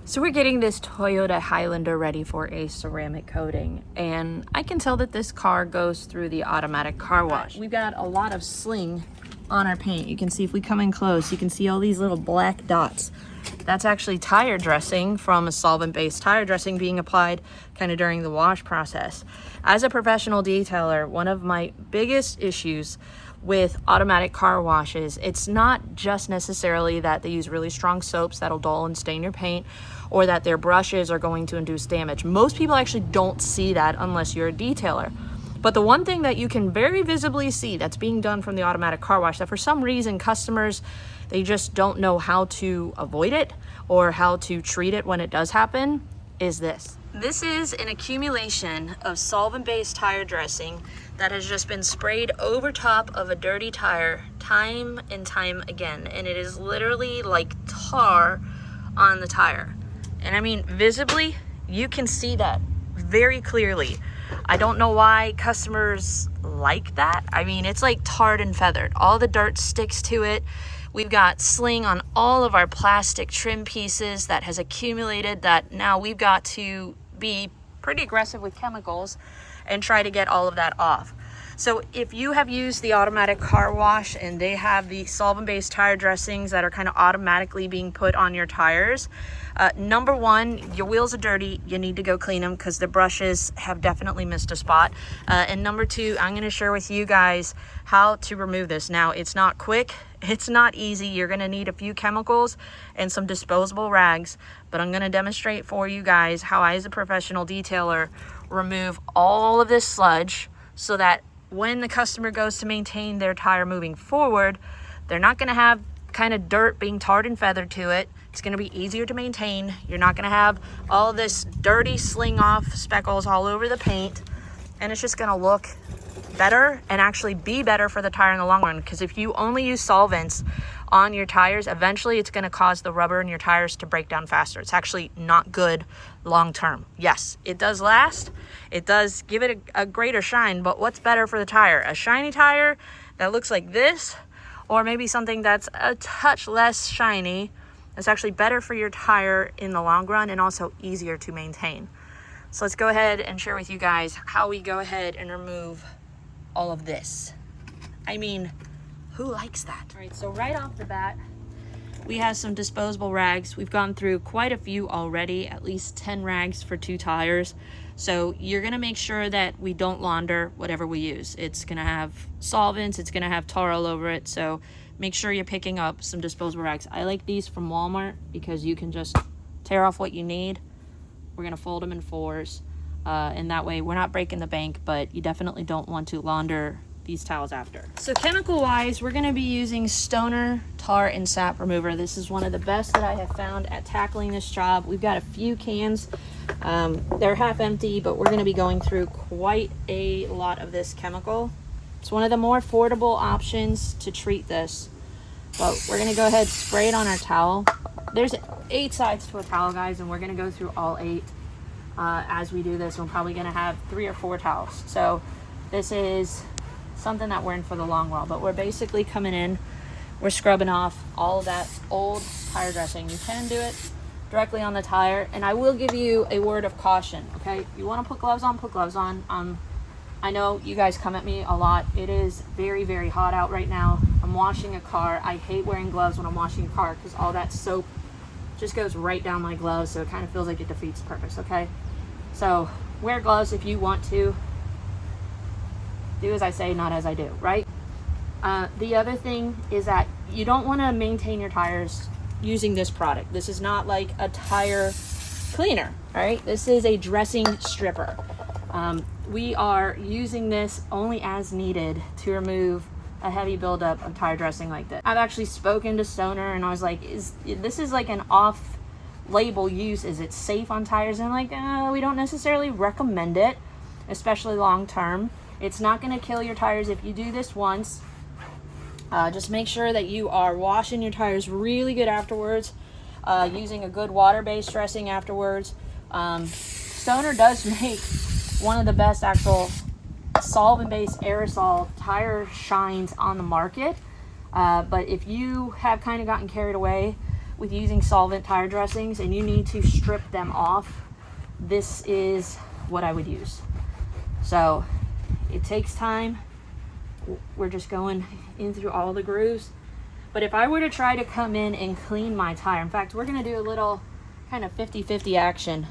So we're getting this Toyota Highlander ready for a ceramic coating, and I can tell that this car goes through the automatic car wash. We've got a lot of sling on our paint. You can see if we come in close, you can see all these little black dots. That's actually tire dressing from a solvent-based tire dressing being applied kind of during the wash process. As a professional detailer, one of my biggest issues with automatic car washes, it's not just necessarily that they use really strong soaps that'll dull and stain your paint, or that their brushes are going to induce damage. Most people actually don't see that unless you're a detailer. But the one thing that you can very visibly see that's being done from the automatic car wash, that for some reason customers, they just don't know how to avoid it or how to treat it when it does happen, is this. This is an accumulation of solvent-based tire dressing that has just been sprayed over top of a dirty tire time and time again. And it is literally like tar on the tire. And I mean, visibly, you can see that very clearly. I don't know why customers like that. I mean, it's like tarred and feathered. All the dirt sticks to it. We've got sling on all of our plastic trim pieces that has accumulated, that now we've got to be pretty aggressive with chemicals and try to get all of that off. So if you have used the automatic car wash and they have the solvent-based tire dressings that are kind of automatically being put on your tires, number one, your wheels are dirty. You need to go clean them because the brushes have definitely missed a spot. And number two, I'm going to share with you guys how to remove this. Now, it's not quick. It's not easy. You're going to need a few chemicals and some disposable rags, but I'm going to demonstrate for you guys how I, as a professional detailer, remove all of this sludge so that when the customer goes to maintain their tire moving forward, they're not going to have kind of dirt being tarred and feathered to it. It's going to be easier to maintain. You're not going to have all of this dirty sling off speckles all over the paint, and it's just going to look better and actually be better for the tire in the long run. Because if you only use solvents on your tires, eventually it's going to cause the rubber in your tires to break down faster. It's actually not good long term. Yes, it does last. It does give it a greater shine, but what's better for the tire? A shiny tire that looks like this, or maybe something that's a touch less shiny? It's actually better for your tire in the long run and also easier to maintain. So let's go ahead and share with you guys how we go ahead and remove all of this. I mean, who likes that? All right, so right off the bat, we have some disposable rags. We've gone through quite a few already, at least 10 rags for 2 tires. So you're gonna make sure that we don't launder whatever we use. It's gonna have solvents, it's gonna have tar all over it. So make sure you're picking up some disposable rags. I like these from Walmart because you can just tear off what you need. We're gonna fold them in 4s. And that way we're not breaking the bank, but you definitely don't want to launder these towels after. So chemical wise, we're going to be using Stoner Tar and Sap Remover. This is one of the best that I have found at tackling this job. We've got a few cans. They're half empty, but we're going to be going through quite a lot of this chemical. It's one of the more affordable options to treat this. But we're going to go ahead and spray it on our towel. There's 8 sides to a towel, guys, and we're going to go through all 8. As we do this, we're probably going to have 3 or 4 towels. So this is something that we're in for the long haul, but we're basically coming in, we're scrubbing off all of that old tire dressing. You can do it directly on the tire, and I will give you a word of caution, okay? If you want to put gloves on, put gloves on. I know you guys come at me a lot. It is very, very hot out right now. I'm washing a car. I hate wearing gloves when I'm washing a car because all that soap just goes right down my gloves, so it kind of feels like it defeats the purpose, okay? So wear gloves if you want to. Do as I say, not as I do, right? The other thing is that you don't want to maintain your tires using this product. This is not like a tire cleaner, right? This is a dressing stripper. We are using this only as needed to remove a heavy buildup of tire dressing like this. I've actually spoken to Stoner and I was like, this is like an off-label use. Is it safe on tires? And I'm like, we don't necessarily recommend it, especially long term. It's not going to kill your tires if you do this once. Just make sure that you are washing your tires really good afterwards, using a good water-based dressing afterwards. Stoner does make one of the best actual solvent-based aerosol tire shines on the market. But if you have kind of gotten carried away, with using solvent tire dressings and you need to strip them off, this is what I would use. So it takes time. We're just going in through all the grooves. But if I were to try to come in and clean my tire, in fact, we're gonna do a little kind of 50-50 action.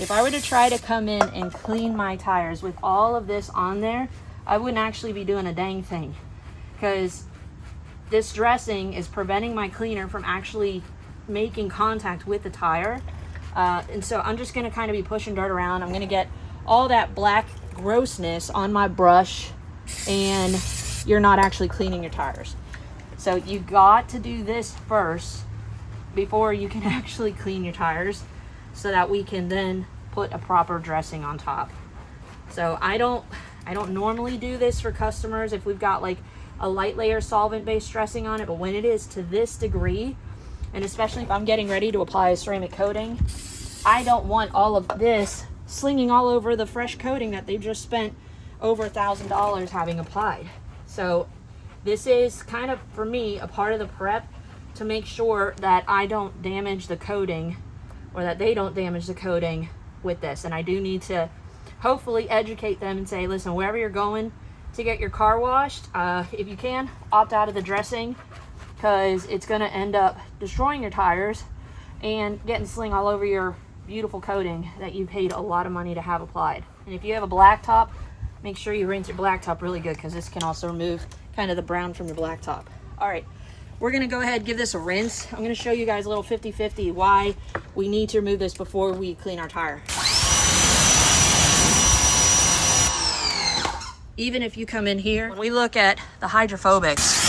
If I were to try to come in and clean my tires with all of this on there, I wouldn't actually be doing a dang thing, because this dressing is preventing my cleaner from actually making contact with the tire. And so I'm just gonna kind of be pushing dirt around. I'm gonna get all that black grossness on my brush, and you're not actually cleaning your tires. So you got to do this first before you can actually clean your tires, so that we can then put a proper dressing on top. So I don't normally do this for customers if we've got like a light layer solvent-based dressing on it, but when it is to this degree, and especially if I'm getting ready to apply a ceramic coating, I don't want all of this slinging all over the fresh coating that they've just spent over $1,000 having applied. So this is kind of, for me, a part of the prep to make sure that I don't damage the coating, or that they don't damage the coating with this. And I do need to hopefully educate them and say, listen, wherever you're going to get your car washed, if you can, opt out of the dressing, because it's going to end up destroying your tires and getting sling all over your beautiful coating that you paid a lot of money to have applied. And if you have a blacktop, make sure you rinse your blacktop really good, because this can also remove kind of the brown from your blacktop. All right, we're gonna go ahead and give this a rinse. I'm gonna show you guys a little 50-50 why we need to remove this before we clean our tire. Even if you come in here, when we look at the hydrophobics,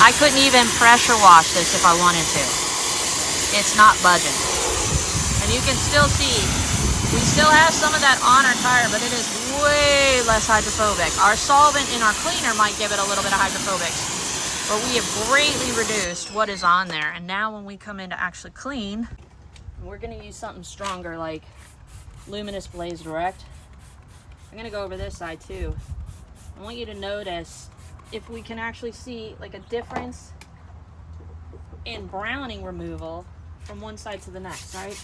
I couldn't even pressure wash this if I wanted to. It's not budging. And you can still see, we still have some of that on our tire, but it is way less hydrophobic. Our solvent in our cleaner might give it a little bit of hydrophobics, but we have greatly reduced what is on there. And now when we come in to actually clean, we're gonna use something stronger like Luminous Blaze Direct. I'm gonna go over this side too. I want you to notice if we can actually see like a difference in browning removal from one side to the next, right?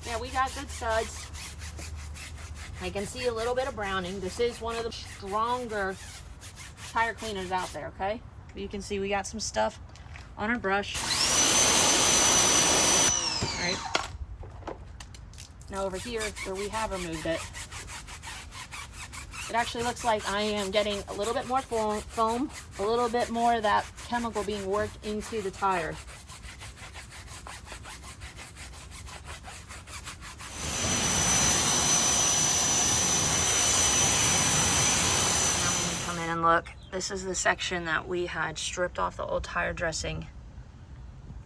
Yeah, we got good suds. I can see a little bit of browning. This is one of the stronger tire cleaners out there, okay? You can see we got some stuff on our brush. All right. Now over here, where we have removed it, it actually looks like I am getting a little bit more foam, a little bit more of that chemical being worked into the tire. And look, this is the section that we had stripped off the old tire dressing.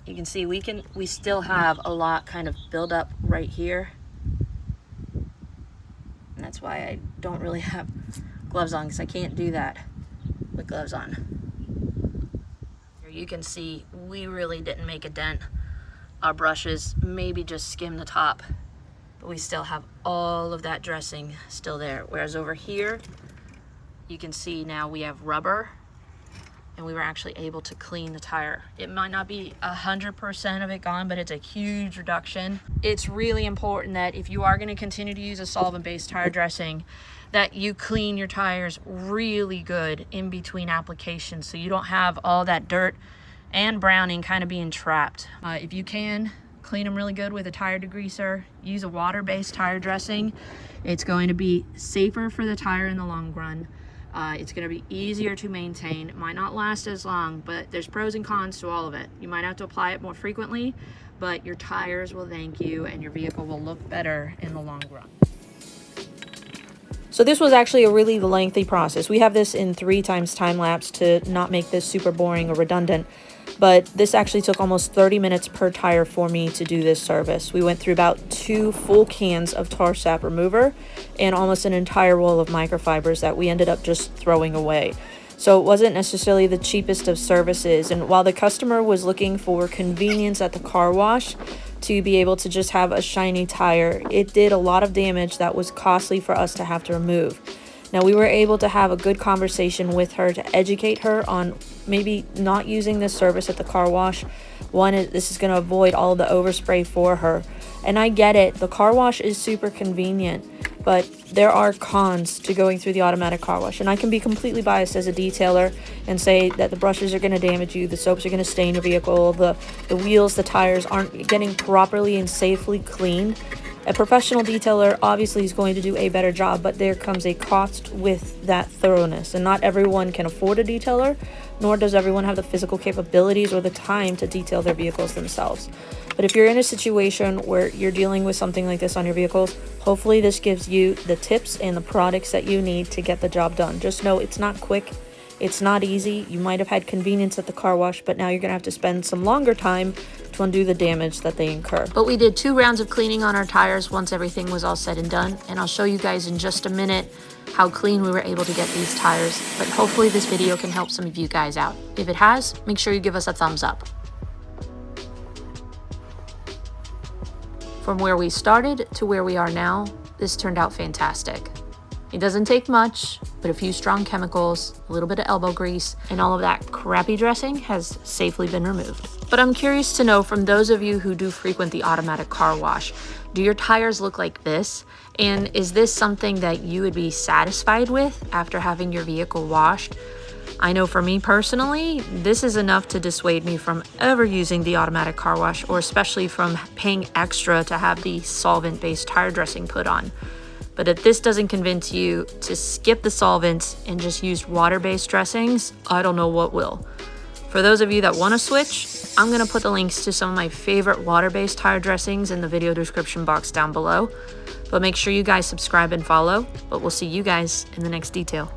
You can see we still have a lot kind of build up right here. And that's why I don't really have gloves on, because I can't do that with gloves on. Here you can see we really didn't make a dent. Our brushes maybe just skimmed the top, but we still have all of that dressing still there. Whereas over here, you can see now we have rubber, and we were actually able to clean the tire. It might not be 100% of it gone, but it's a huge reduction. It's really important that if you are going to continue to use a solvent-based tire dressing, that you clean your tires really good in between applications, so you don't have all that dirt and browning kind of being trapped. If you can, clean them really good with a tire degreaser. Use a water-based tire dressing. It's going to be safer for the tire in the long run. It's going to be easier to maintain. It might not last as long, but there's pros and cons to all of it. You might have to apply it more frequently, but your tires will thank you and your vehicle will look better in the long run. So this was actually a really lengthy process. We have this in 3 times time lapse to not make this super boring or redundant, but this actually took almost 30 minutes per tire for me to do this service. We went through about 2 full cans of tar sap remover and almost an entire roll of microfibers that we ended up just throwing away. So it wasn't necessarily the cheapest of services, and while the customer was looking for convenience at the car wash to be able to just have a shiny tire, it did a lot of damage that was costly for us to have to remove. Now, we were able to have a good conversation with her to educate her on maybe not using this service at the car wash. One, this is going to avoid all the overspray for her. And I get it, the car wash is super convenient, but there are cons to going through the automatic car wash. And I can be completely biased as a detailer and say that the brushes are going to damage you, the soaps are going to stain your vehicle, the wheels, the tires aren't getting properly and safely cleaned. A professional detailer obviously is going to do a better job, but there comes a cost with that thoroughness. And not everyone can afford a detailer, nor does everyone have the physical capabilities or the time to detail their vehicles themselves. But if you're in a situation where you're dealing with something like this on your vehicles, hopefully this gives you the tips and the products that you need to get the job done. Just know it's not quick. It's not easy. You might have had convenience at the car wash, but now you're going to have to spend some longer time to undo the damage that they incur. But we did 2 rounds of cleaning on our tires once everything was all said and done, and I'll show you guys in just a minute how clean we were able to get these tires. But hopefully this video can help some of you guys out. If it has, make sure you give us a thumbs up. From where we started to where we are now, this turned out fantastic. It doesn't take much, but a few strong chemicals, a little bit of elbow grease, and all of that crappy dressing has safely been removed. But I'm curious to know from those of you who do frequent the automatic car wash, do your tires look like this? And is this something that you would be satisfied with after having your vehicle washed? I know for me personally, this is enough to dissuade me from ever using the automatic car wash, or especially from paying extra to have the solvent-based tire dressing put on. But if this doesn't convince you to skip the solvents and just use water-based dressings, I don't know what will. For those of you that want to switch, I'm going to put the links to some of my favorite water-based tire dressings in the video description box down below. But make sure you guys subscribe and follow, but we'll see you guys in the next detail.